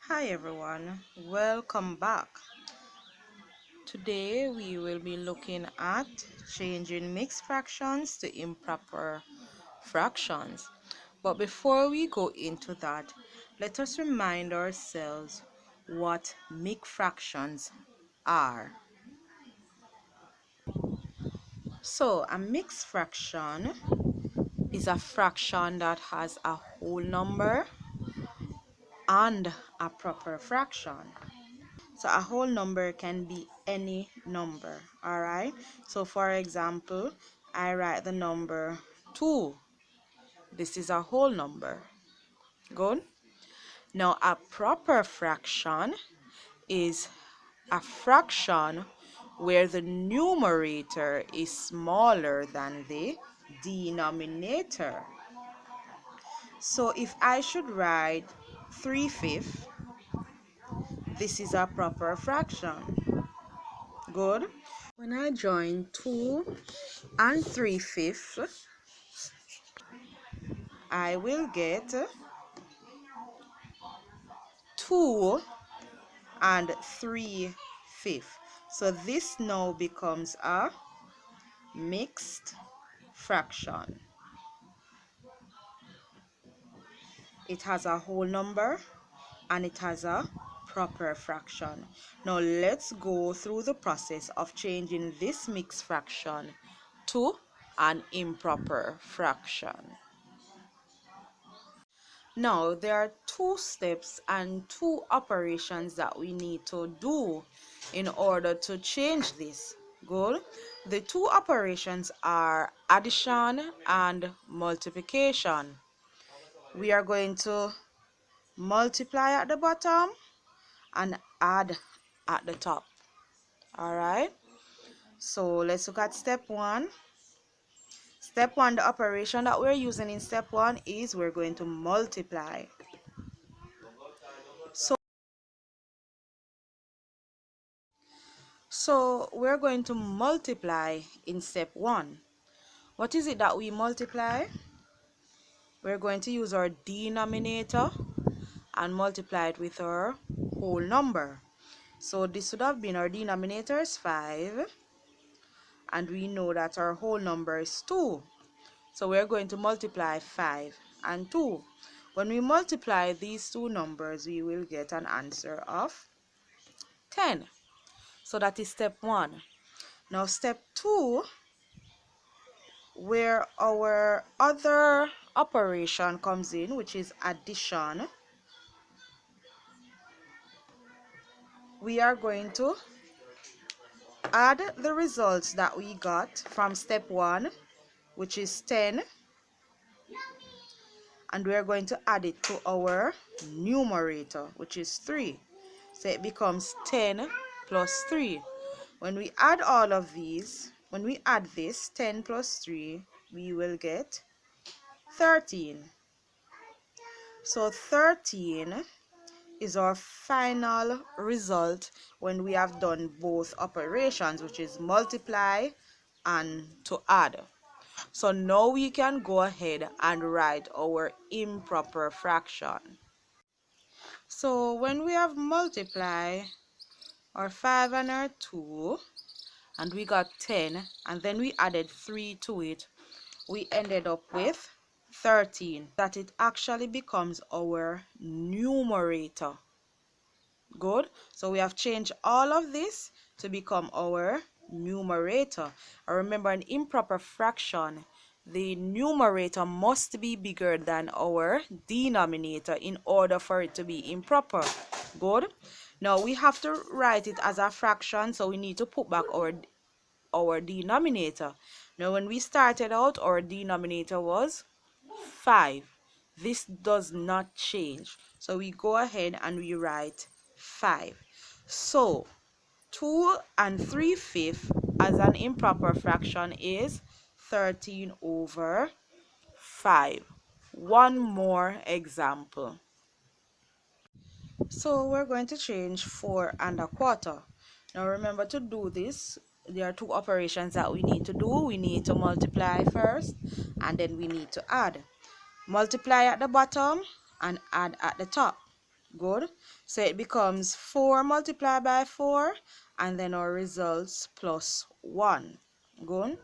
Hi everyone, welcome back. Today we will be looking at changing mixed fractions to improper fractions. But before we go into that, let us remind ourselves what mixed fractions are. So a mixed fraction is a fraction that has a whole number and a proper fraction. So a whole number can be any number, all right? So for example, I write the number 2. This is a whole number. Good? Now a proper fraction is a fraction where the numerator is smaller than the denominator. So if I should write 3/5, this is a proper fraction. Good? When I join 2 and 3/5, I will get 2 and 3/5. So this now becomes a mixed fraction. It has a whole number and it has a proper fraction. Now let's go through the process of changing this mixed fraction to an improper fraction. Now, there are two steps and two operations that we need to do in order to change this. Good. The two operations are addition and multiplication. We are going to multiply at the bottom and add at the top. All right. So let's look at step one. Step one, the operation that we're using in step one is we're going to multiply. So we're going to multiply in step one. What is it that we multiply? We're going to use our denominator and multiply it with our whole number. So this would have been our denominator is 5, and we know that our whole number is 2. So we're going to multiply 5 and 2. When we multiply these two numbers, we will get an answer of 10. So that is step one. Now step two, where our other operation comes in, which is addition, we are going to add the results that we got from step one, which is 10, and we are going to add it to our numerator, which is 3. So it becomes 10 plus 3. When we add all of these, when we add this 10 plus 3, we will get 13. So 13 is our final result when we have done both operations, which is multiply and to add. So now we can go ahead and write our improper fraction. So when we have multiplied our 5 and our 2, and we got 10, and then we added 3 to it, we ended up with 13. That it actually becomes our numerator. Good. So we have changed all of this to become our numerator. And remember, an improper fraction, the numerator must be bigger than our denominator in order for it to be improper. Good. Now we have to write it as a fraction, so we need to put back our denominator. Now when we started out, our denominator was 5. This does not change, so we go ahead and we write 5. So 2 and 3/5 as an improper fraction is 13 over 5. One more example. So we're going to change 4 and a quarter. Now remember, to do this, there are two operations that we need to do. We need to multiply first, and then we need to add. Multiply at the bottom and add at the top. Good. So it becomes 4 multiplied by 4, and then our results plus 1. Good.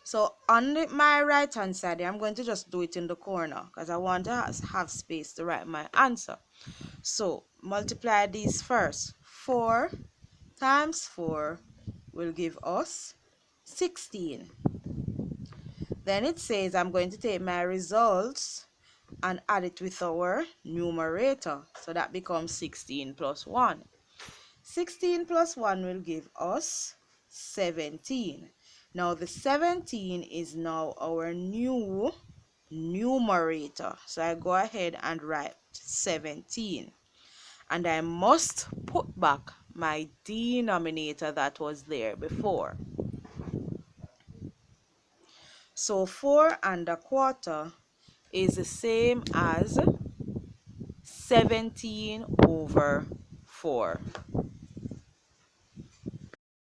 So on my right hand side, I'm going to just do it in the corner because I want to have space to write my answer. So multiply these first. 4 times 4 will give us 16. Then it says I'm going to take my results and add it with our numerator. So that becomes 16 plus 1. 16 plus 1 will give us 17. Now the 17 is now our new numerator. So I go ahead and write 17. And I must put back my denominator that was there before. So 4¼ is the same as 17 over 4.